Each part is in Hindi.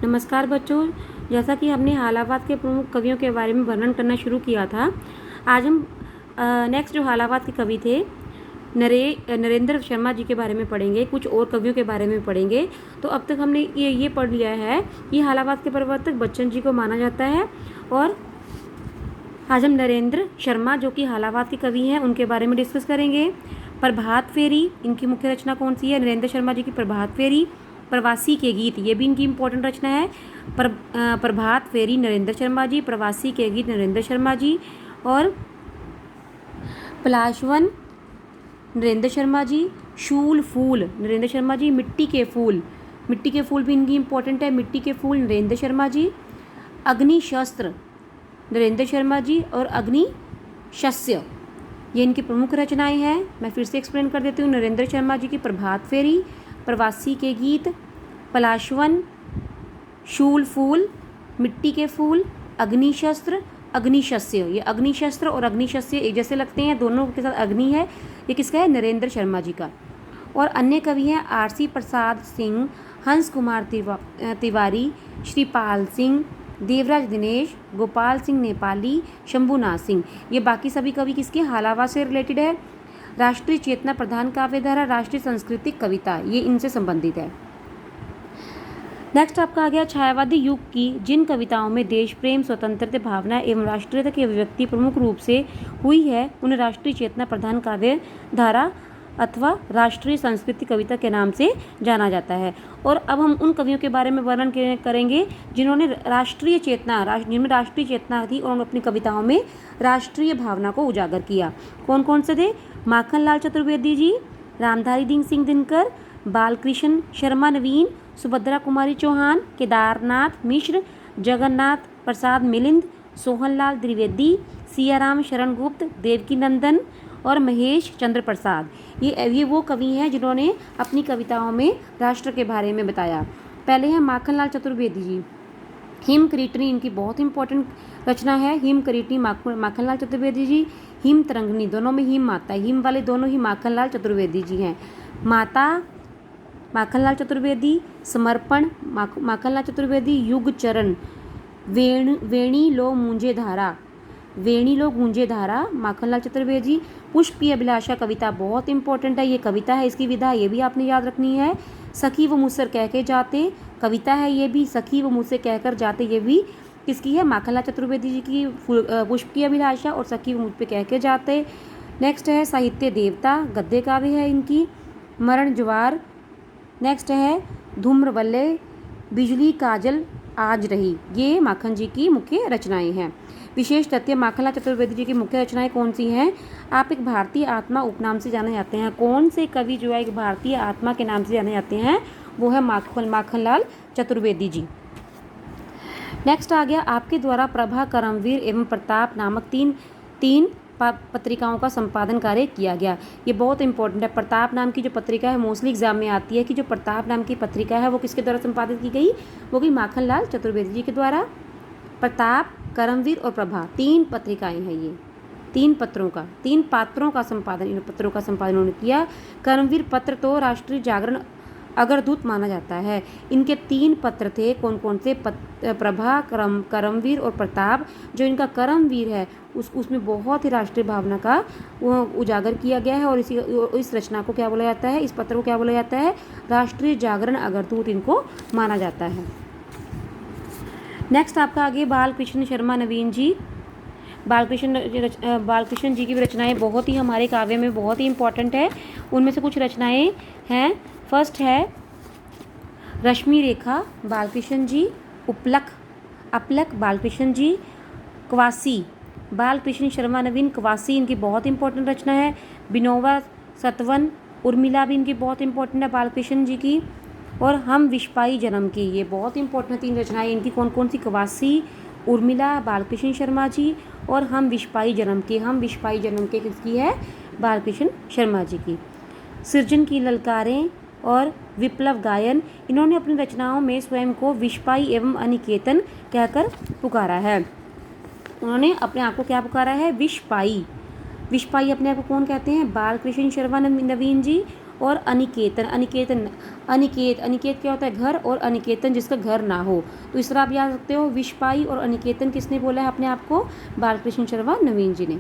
नमस्कार बच्चों, जैसा कि हमने हालावाद के प्रमुख कवियों के बारे में वर्णन करना शुरू किया था। आज हम नेक्स्ट जो हालावाद के कवि थे नरेंद्र शर्मा जी के बारे में पढ़ेंगे, कुछ और कवियों के बारे में पढ़ेंगे। तो अब तक हमने ये पढ़ लिया है कि हालावाद के प्रवर्तक बच्चन जी को माना जाता है, और आज हम नरेंद्र शर्मा जो कि हालावाद के कवि हैं उनके बारे में डिस्कस करेंगे। प्रभात फेरी इनकी मुख्य रचना कौन सी है? नरेंद्र शर्मा जी की प्रभात फेरी। प्रवासी के गीत, ये भी इनकी इम्पोर्टेंट रचना है। प्रभात फेरी नरेंद्र शर्मा जी, प्रवासी के गीत नरेंद्र शर्मा जी, और पलाशवन नरेंद्र शर्मा जी, शूल फूल नरेंद्र शर्मा जी, मिट्टी के फूल भी इनकी इम्पोर्टेंट है, मिट्टी के फूल नरेंद्र शर्मा जी। अग्नि शस्त्र नरेंद्र शर्मा जी, और अग्नि शस्य ये इनकी प्रमुख रचनाएं हैं। मैं फिर से एक्सप्लेन कर देती हूँ। नरेंद्र शर्मा जी की प्रभात फेरी, प्रवासी के गीत, पलाशवन, शूल फूल, मिट्टी के फूल, अग्निशस्त्र, अग्निशस्य। ये अग्निशस्त्र और अग्निशस्य एक जैसे लगते हैं, दोनों के साथ अग्नि है। ये किसका है? नरेंद्र शर्मा जी का। और अन्य कवि हैं आरसी प्रसाद सिंह, हंस कुमार तिवारी, श्रीपाल सिंह, देवराज दिनेश, गोपाल सिंह नेपाली, शंभुनाथ सिंह। ये बाकी सभी कवि किसके? हालावाद से रिलेटेड है। राष्ट्रीय चेतना प्रधान काव्यधारा, राष्ट्रीय सांस्कृतिक कविता, ये इनसे संबंधित है। नेक्स्ट आपका आ गया छायावादी युग की जिन कविताओं में देश प्रेम, स्वतंत्रता भावना एवं राष्ट्रीयता की अभिव्यक्ति प्रमुख रूप से हुई है, उन्हें राष्ट्रीय चेतना प्रधान काव्यधारा अथवा राष्ट्रीय सांस्कृतिक कविता के नाम से जाना जाता है। और अब हम उन कवियों के बारे में वर्णन करेंगे जिन्होंने राष्ट्रीय चेतना थी और उन्होंने अपनी कविताओं में राष्ट्रीय भावना को उजागर किया। कौन कौन से थे? माखनलाल चतुर्वेदी जी, रामधारी सिंह दिनकर, बालकृष्ण शर्मा नवीन, सुभद्रा कुमारी चौहान, केदारनाथ मिश्र, जगन्नाथ प्रसाद मिलिंद, सोहनलाल द्विवेदी, सियाराम शरण गुप्त, देवकी नंदन और महेश चंद्र प्रसाद। ये वो कवि हैं जिन्होंने अपनी कविताओं में राष्ट्र के बारे में बताया। पहले हैं माखनलाल चतुर्वेदी जी। हिम करीटनी इनकी बहुत इंपॉर्टेंट रचना है। हिम करीटनी माखनलाल चतुर्वेदी जी। हिम तरंगनी, दोनों में हिम आता है, हिम वाले दोनों ही माखनलाल चतुर्वेदी जी हैं। माता माखनलाल चतुर्वेदी, समर्पण माखनलाल चतुर्वेदी, युग चरण, वेणी लो गूंजे धारा माखनलाल चतुर्वेदी। पुष्पी अभिलाषा कविता बहुत इंपॉर्टेंट है, ये कविता है, इसकी विधा ये भी आपने याद रखनी है। सखी वो मुझसे कह के जाते कविता है, ये भी सखी वो मुझसे कहकर जाते, ये भी किसकी है? माखनलाल चतुर्वेदी जी की। पुष्प की अभिलाषा और सखी वो मुझ पे कह के जाते। नेक्स्ट है साहित्य देवता, गद्य काव्य है इनकी। मरण ज्वार। नेक्स्ट है धूम्रवल्ले, बिजली काजल आज रही, ये माखन जी की मुख्य रचनाएं हैं। विशेष तथ्य, माखनलाल चतुर्वेदी जी की मुख्य रचनाएं कौन सी हैं? आप एक भारतीय आत्मा उपनाम से जाने जाते हैं। कौन से कवि जो है एक भारतीय आत्मा के नाम से जाने जाते हैं? वो है माखनलाल चतुर्वेदी जी। नेक्स्ट आ गया आपके द्वारा प्रभा, करमवीर एवं प्रताप नामक तीन पत्रिकाओं का संपादन कार्य किया गया। ये बहुत इंपॉर्टेंट है। प्रताप नाम की जो पत्रिका है मोस्टली एग्जाम में आती है कि जो प्रताप नाम की पत्रिका है वो किसके द्वारा संपादित की गई? वो भी माखनलाल चतुर्वेदी जी के द्वारा। प्रताप, करमवीर और प्रभा, 3 पत्रिकाएं हैं ये। 3 पात्रों का संपादन, इन पत्रों का संपादन उन्होंने किया। करमवीर पत्र तो राष्ट्रीय जागरण अग्रदूत माना जाता है। इनके 3 पत्र थे, कौन कौन से? प्रभा, करमवीर और प्रताप। जो इनका करमवीर है उसमें बहुत ही राष्ट्रीय भावना का उजागर किया गया है, और इस रचना को क्या बोला जाता है? इस पत्र को क्या बोला जाता है? राष्ट्रीय जागरण अग्रदूत इनको माना जाता है। नेक्स्ट आपका आगे बालकृष्ण शर्मा नवीन जी। बालकृष्ण जी की रचनाएं बहुत ही हमारे काव्य में बहुत ही इंपॉर्टेंट है। उनमें से कुछ रचनाएं हैं। फर्स्ट है रश्मि रेखा, बालकृष्ण जी। अपलक बालकृष्ण जी। क्वासी, बालकृष्ण शर्मा नवीन, क्वासी इनकी बहुत इंपॉर्टेंट रचना है। बिनोवा सतवन, उर्मिला भी इनकी बहुत इंपॉर्टेंट है बालकृष्ण जी की। और हम विश्वाई जन्म की, ये बहुत इंपॉर्टेंट 3 रचनाएं इनकी। कौन कौन सी? क्वासी, उर्मिला, बालकृष्ण शर्मा जी और हम विश्वाई जन्म के किसकी है? बालकृष्ण शर्मा जी की। सृजन की ललकारें और विप्लव गायन, इन्होंने अपनी रचनाओं में स्वयं को विश्वाई एवं अनिकेतन कहकर पुकारा है। उन्होंने अपने आप को क्या पुकारा है? विश्वाई अपने आप को कौन कहते हैं? बालकृष्ण शर्मा नवीन जी। और अनिकेतन, अनिकेत क्या होता है? घर, और अनिकेतन जिसका घर ना हो। तो इस तरह आप याद रखते हो। विषपाई और अनिकेतन किसने बोला है अपने आप को? बालकृष्ण शर्मा नवीन जी ने।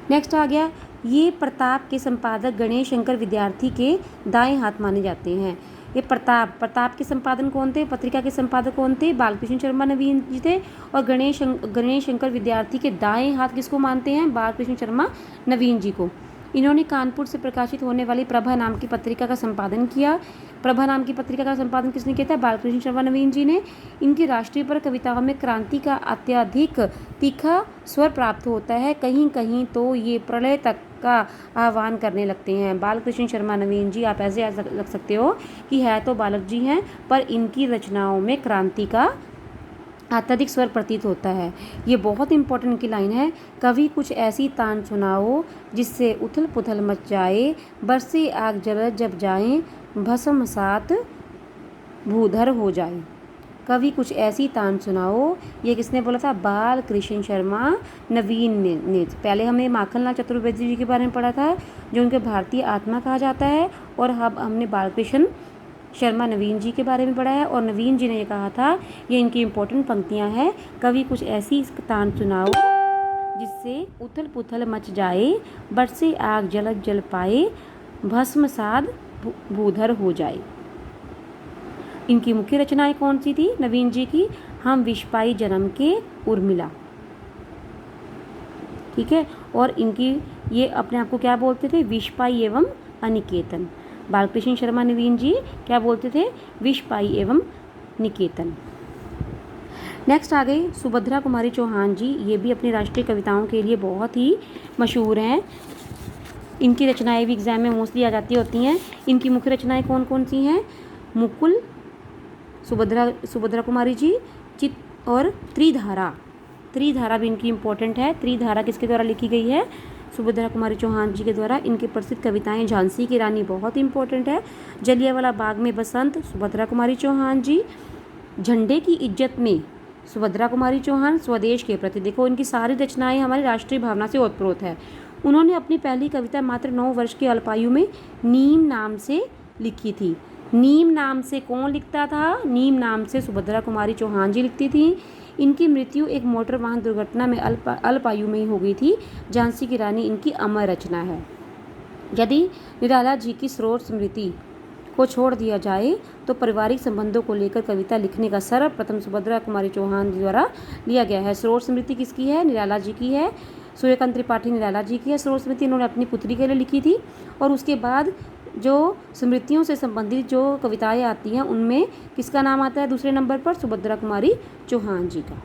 नेक्स्ट आ गया, ये प्रताप के संपादक गणेश शंकर विद्यार्थी के दाएं हाथ माने जाते हैं। ये प्रताप के संपादन कौन थे? पत्रिका के संपादक कौन थे? बालकृष्ण शर्मा नवीन जी थे। और गणेश शंकर विद्यार्थी के दाएं हाथ किसको मानते हैं? बालकृष्ण शर्मा नवीन जी को। इन्होंने कानपुर से प्रकाशित होने वाली प्रभा नाम की पत्रिका का संपादन किया। प्रभा नाम की पत्रिका का संपादन किसने किया था? बालकृष्ण शर्मा नवीन जी ने। इनकी राष्ट्रीय पर कविताओं में क्रांति का अत्यधिक तीखा स्वर प्राप्त होता है। कहीं कहीं तो ये प्रलय तक का आह्वान करने लगते हैं। बालकृष्ण शर्मा नवीन जी, आप ऐसे रख सकते हो कि है तो बालक जी हैं, पर इनकी रचनाओं में क्रांति का अत्यधिक स्वर प्रतीत होता है। ये बहुत इंपॉर्टेंट की लाइन है। कभी कुछ ऐसी तान सुनाओ जिससे उथल पुथल मच जाए, बरसे आग जलद जब जाए, भस्म सात भूधर हो जाए। कभी कुछ ऐसी तान सुनाओ, ये किसने बोला था? बालकृष्ण शर्मा नवीन ने। पहले हमने माखनलाल चतुर्वेदी जी के बारे में पढ़ा था, जो उनके भारतीय आत्मा कहा जाता है, और अब हमने बालकृष्ण शर्मा नवीन जी के बारे में पढ़ा है। और नवीन जी ने ये कहा था, ये इनकी इंपॉर्टेंट पंक्तियां हैं। कभी कुछ ऐसी तान सुनाओ जिससे उथल पुथल मच जाए, बरसे आग जलद जल पाए, भस्म साध भूधर हो जाए। इनकी मुख्य रचनाएं कौन सी थी नवीन जी की? हम विषपाई जन्म के उर्मिला, ठीक है। और इनकी ये अपने आप को क्या बोलते थे? विषपाई एवं अनिकेतन। बालकृष्ण शर्मा नवीन जी क्या बोलते थे? विषपाई एवं निकेतन। नेक्स्ट आ गई सुभद्रा कुमारी चौहान जी। ये भी अपनी राष्ट्रीय कविताओं के लिए बहुत ही मशहूर हैं। इनकी रचनाएं भी एग्जाम में मोस्टली आ जाती होती हैं। इनकी मुख्य रचनाएं कौन कौन सी हैं? मुकुल, सुभद्रा कुमारी जी, चित और त्रिधारा भी इनकी इम्पोर्टेंट है। त्रिधारा किसके द्वारा लिखी गई है? सुभद्रा कुमारी चौहान जी के द्वारा। इनकी प्रसिद्ध कविताएं झांसी की रानी बहुत इंपॉर्टेंट है। जलियांवाला बाग में बसंत, सुभद्रा कुमारी चौहान जी। झंडे की इज्जत में, सुभद्रा कुमारी चौहान। स्वदेश के प्रति, देखो इनकी सारी रचनाएं हमारी राष्ट्रीय भावना से ओतप्रोत है। उन्होंने अपनी पहली कविता मात्र 9 वर्ष की अल्पायु में नीम नाम से लिखी थी। नीम नाम से कौन लिखता था? नीम नाम से सुभद्रा कुमारी चौहान जी लिखती थी। इनकी मृत्यु एक मोटर वाहन दुर्घटना में अल्पायु में ही हो गई थी। झांसी की रानी इनकी अमर रचना है। यदि निराला जी की स्रोत स्मृति को छोड़ दिया जाए तो पारिवारिक संबंधों को लेकर कविता लिखने का सर्वप्रथम सुभद्रा कुमारी चौहान जी द्वारा लिया गया है। स्रोत स्मृति किसकी है? निराला जी की है। सूर्यकांत त्रिपाठी निराला जी की है। स्रोत स्मृति इन्होंने अपनी पुत्री के लिए लिखी थी। और उसके बाद जो स्मृतियों से संबंधित जो कविताएं आती हैं उनमें किसका नाम आता है दूसरे नंबर पर? सुभद्रा कुमारी चौहान जी का।